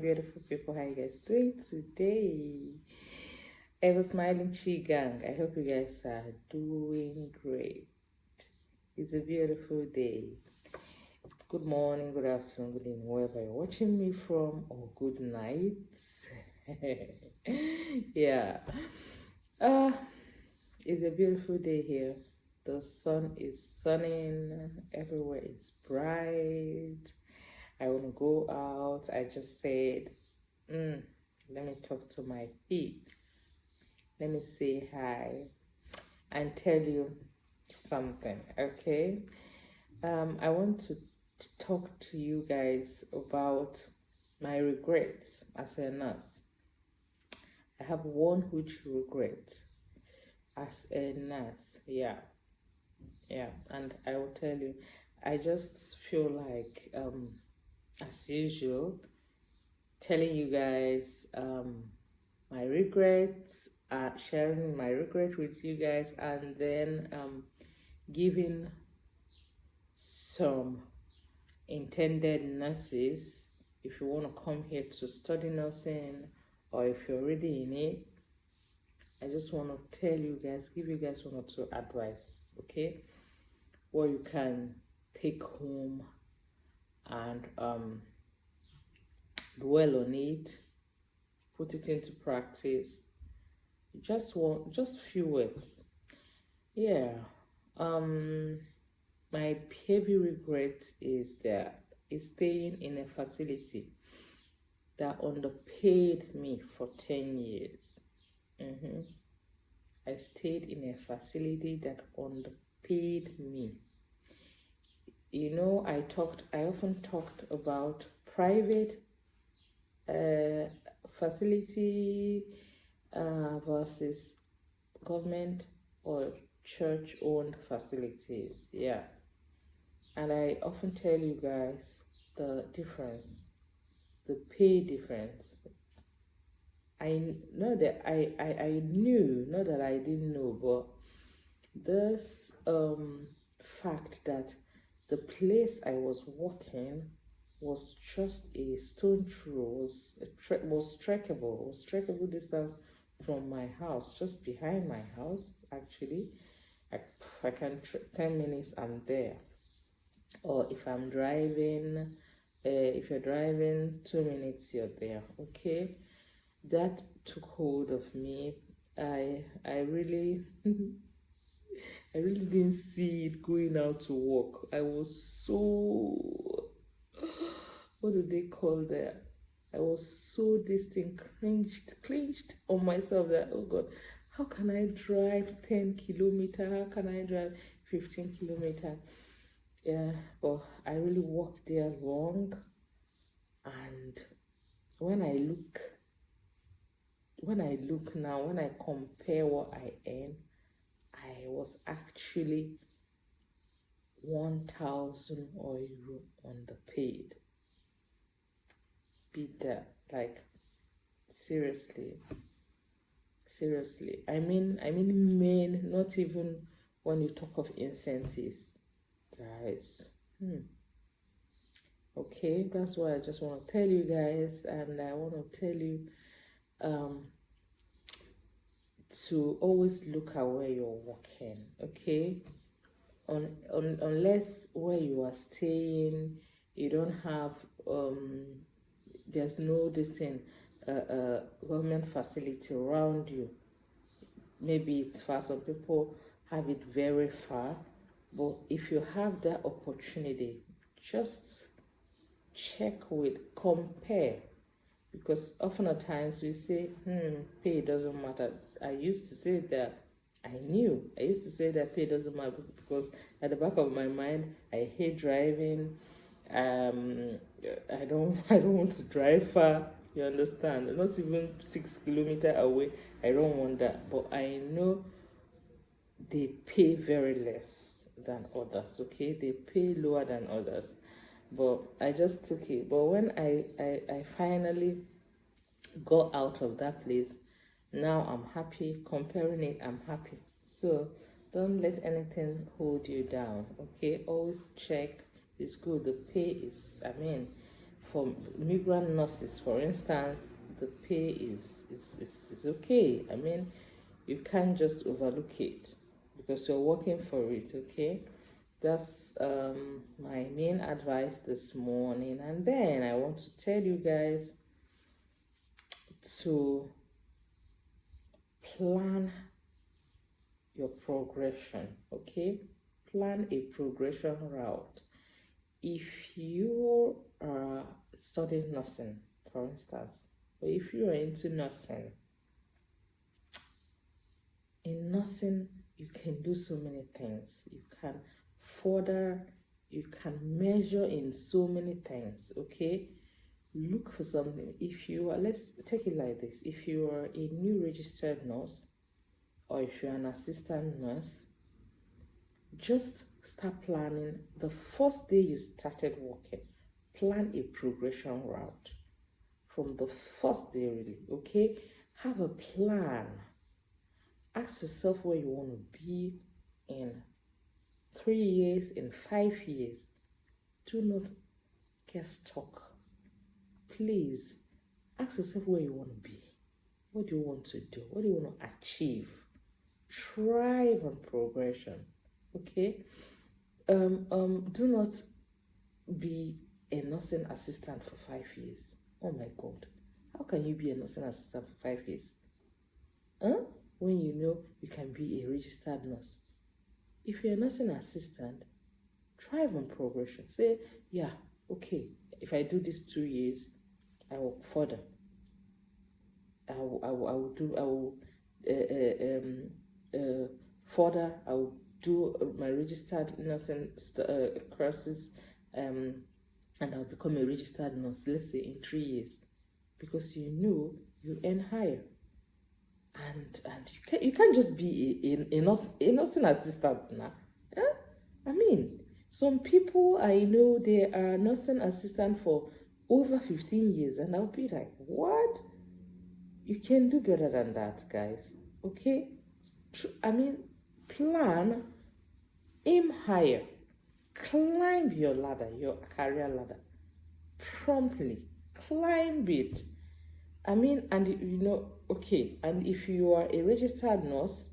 beautiful people. How you guys doing today? Ever smiling chi gang. I hope you guys are doing great. It's a beautiful day. Good morning, good afternoon, good evening, wherever you're watching me from, or good night. Yeah. It's a beautiful day here. The sun is sunning, everywhere is bright. I want to go out. I just said, let me talk to my peeps. Let me say hi and tell you something, okay? I want to talk to you guys about my regrets as a nurse. I have one huge regret as a nurse, yeah, and I will tell you, I just feel like, as usual, telling you guys my regrets, sharing my regret with you guys, and then giving some intended nurses, if you want to come here to study nursing, or if you're already in it, I just want to tell you guys, give you guys one or two advice, okay, what you can take home and dwell on it, put it into practice. Just few words. Yeah. My heavy regret is staying in a facility that underpaid me for 10 years. I stayed in a facility that underpaid me. You know, I often talked about private facility versus government or church-owned facilities. Yeah. And I often tell you guys the difference, the pay difference. I know that I knew, not that I didn't know, but this fact that the place I was working was just a stone throw, was trackable distance from my house, just behind my house. Actually, I can 10 minutes I'm there, or if I'm driving, if you're driving 2 minutes you're there. Okay, that took hold of me. I really I really didn't see it going out to work. I was so, what do they call that? I was so clinched on myself that, oh God, how can I drive 10 kilometers? How can I drive 15 kilometers? Yeah, but I really worked there long. And when I look now, when I compare what I earn, I was actually 1,000 euro underpaid. Beat that, like, seriously. I mean, men, not even when you talk of incentives, guys. Okay, that's what I just want to tell you guys, and I want to tell you to always look at where you're working, okay? Unless where you are staying, you don't have there's no government facility around you. Maybe it's far. Some people have it very far, but if you have that opportunity, just compare, because often at times we say, pay doesn't matter. I used to say that pay doesn't matter, because at the back of my mind, I hate driving. I don't want to drive far. You understand? Not even 6 kilometers away. I don't want that. But I know they pay very less than others. Okay, they pay lower than others. But I just took it. But when I finally got out of that place, now I'm happy. Comparing it, I'm happy. So don't let anything hold you down, okay? Always check. It's good. The pay is, for migrant nurses, for instance, the pay is okay. I mean, you can't just overlook it because you're working for it, okay? That's my main advice this morning. And then I want to tell you guys to plan your progression, okay? Plan a progression route. If you are studying nursing, for instance, or if you are into nursing, in nursing, you can do so many things. You can further, you can measure in so many things, okay? Look for something. If you are, let's take it like this. If you are a new registered nurse, or if you're an assistant nurse, just start planning. The first day you started working, plan a progression route from the first day, really, okay? Have a plan. Ask yourself where you want to be in 3 years, in 5 years. Do not get stuck. Please ask yourself where you want to be. What do you want to do? What do you want to achieve? Thrive on progression. Okay? Do not be a nursing assistant for 5 years. Oh my God. How can you be a nursing assistant for 5 years? When you know you can be a registered nurse. If you're a nursing assistant, thrive on progression. Say, yeah, okay, if I do this 2 years, I will further. Further, I will do my registered nursing courses, and I'll become a registered nurse, let's say in 3 years, because you know you earn higher. And you can't just be a nursing assistant now. I mean, some people I know, they are nursing assistant for over 15 years, and I'll be like, what? You can do better than that, guys. Okay? I mean, plan, aim higher, climb your ladder, your career ladder, promptly, climb it. I mean, and you know, okay, and if you are a registered nurse,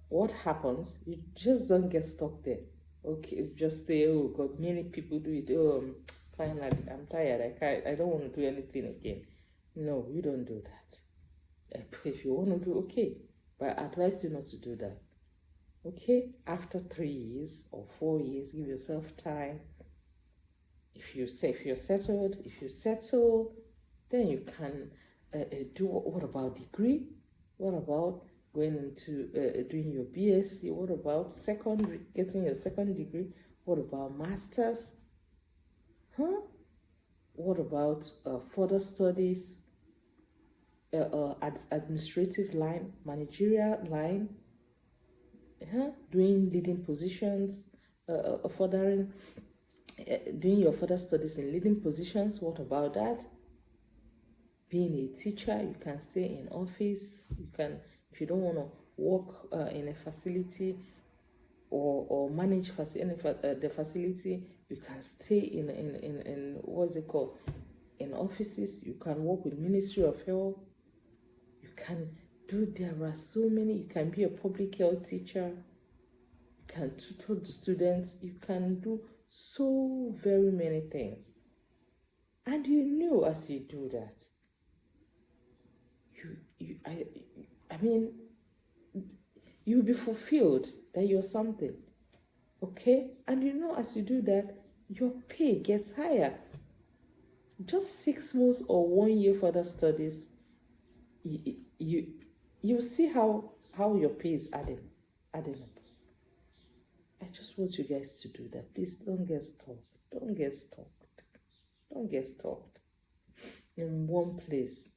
what happens? You just don't get stuck there. Okay, just say, oh God, many people do it. Oh, finally, I'm tired. I don't want to do anything again. No, you don't do that. If you want to do, okay, but I advise you not to do that. Okay, after 3 years or 4 years, give yourself time. If you settle, then you can do. What about degree? What about going into doing your BSc? What about getting your second degree? What about masters? What about further studies? Administrative line, managerial line, doing leading positions, furthering, doing your further studies in leading positions. What about that? Being a teacher, you can stay in office. You can, if you don't want to work in a facility or manage the facility, you can stay in what's it called, in offices. You can work with Ministry of Health. You can do, there are so many. You can be a public health teacher. You can tutor the students. You can do so very many things. And you know, as you do that, I mean, you'll be fulfilled that you're something. Okay? And you know, as you do that, your pay gets higher. Just 6 months or 1 year further studies, you see how your pay is adding up. I just want you guys to do that. Please don't get stuck. Don't get stuck. Don't get stuck in one place.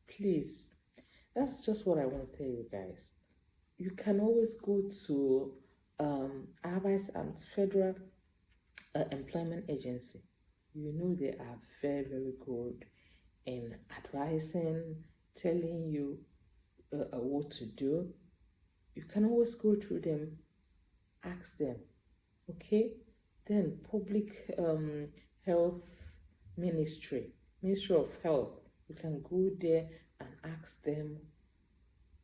Please. That's just what I want to tell you guys. You can always go to Arbeitsamt, Federal Employment Agency. You know they are very, very good in advising, telling you what to do. You can always go through them, ask them, okay? Then public health ministry of health. You can go there and ask them.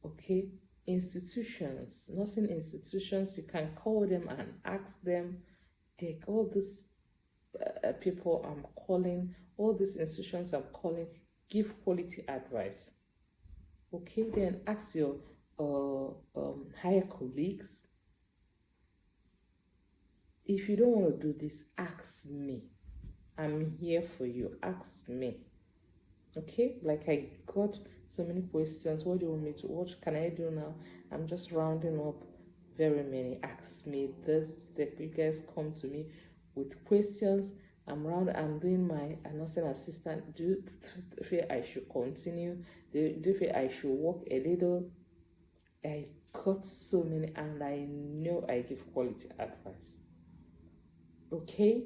Okay, institutions, nursing institutions, you can call them and ask them. Take all these people I'm calling, all these institutions I'm calling, give quality advice. Okay, then ask your higher colleagues. If you don't want to do this, ask me. I'm here for you. Ask me. Okay, like I got so many questions. What do you want me to? What can I do now? I'm just rounding up very many. Ask me this. That you guys come to me with questions. I'm doing my nursing assistant. Do you feel I should continue? Do you feel I should work a little? I got so many, and I know I give quality advice. Okay,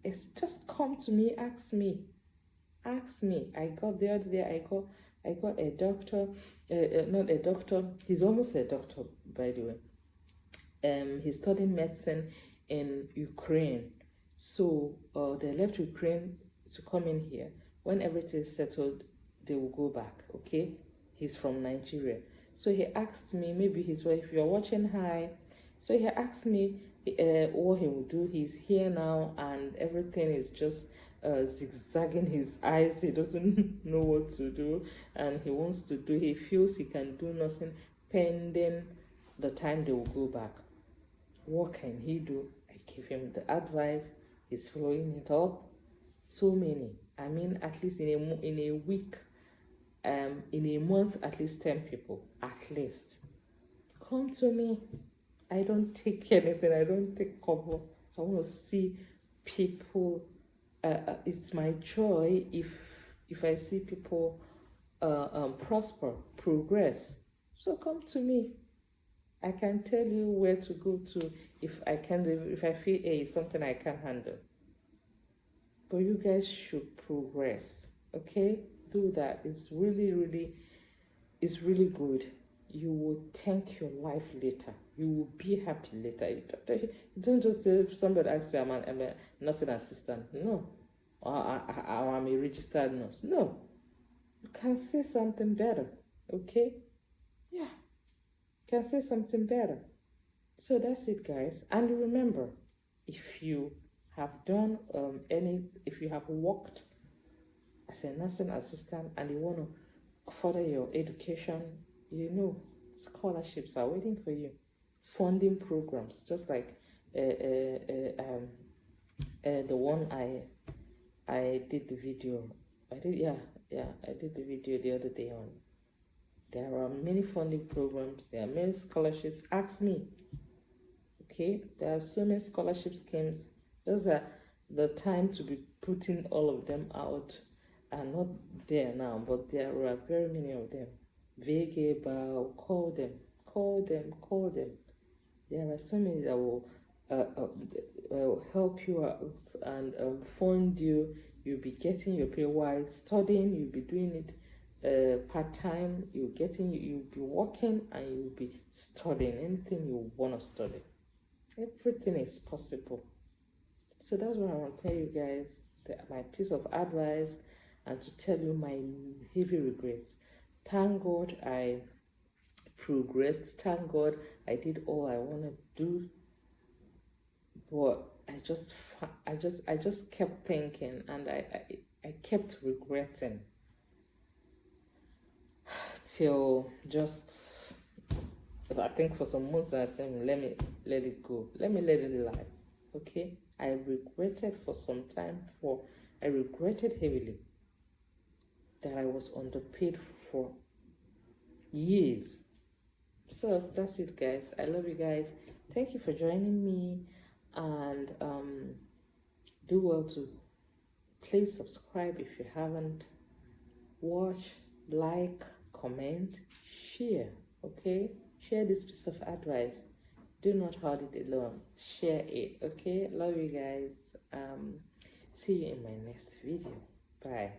it's just come to me. Ask me. Ask me. I got the other day. I got a doctor. Not a doctor. He's almost a doctor, by the way. He's studying medicine in Ukraine. So they left Ukraine to come in here. When everything is settled, they will go back. Okay. He's from Nigeria. So he asked me, maybe his wife, if you're watching, hi. So he asked me what he will do. He's here now, and everything is just zigzagging his eyes. He doesn't know what to do, and he wants to do. He feels he can do nothing pending the time they will go back. What can he do? I give him the advice. He's following it up. So many. I mean, at least in a week, in a month, at least 10 people, at least. Come to me. I don't take anything. I don't take cover. I want to see people. It's my joy if I see people prosper, progress. So come to me. I can tell you where to go to if I feel it's something I can handle. But you guys should progress. Okay? Do that. It's really good. You will thank your life later. You will be happy later. You don't just say, if somebody asks you, I'm a nursing assistant. No. Or I'm a registered nurse. No. You can say something better. Okay? Yeah. You can say something better. So that's it, guys. And remember, if you have done if you have worked as a nursing assistant and you want to further your education, scholarships are waiting for you. Funding programs, just like the one I did the video. I did the video the other day on. There are many funding programs. There are many scholarships. Ask me. Okay, there are so many scholarship schemes. Those are the time to be putting all of them out. Are not there now, but there are very many of them. Vegeba, call them. There are so many that will help you out and fund you. You'll be getting your pay while studying. You'll be doing it part-time. You'll be working and you'll be studying anything you want to study. Everything is possible. So that's what I want to tell you guys, my piece of advice, and to tell you my heavy regrets. Thank God I progressed. Thank God I did all I want to do. But I just kept thinking, and I kept regretting till just, I think for some months I said, let it go. Let me let it lie. Okay? I regretted for some time. I regretted heavily that I was underpaid for years. So that's it, guys. I love you guys. Thank you for joining me, and do well to please subscribe if you haven't. Watch, like, comment, share. Okay? Share this piece of advice. Do not hold it alone. Share it. Okay? Love you guys. See you in my next video. Bye.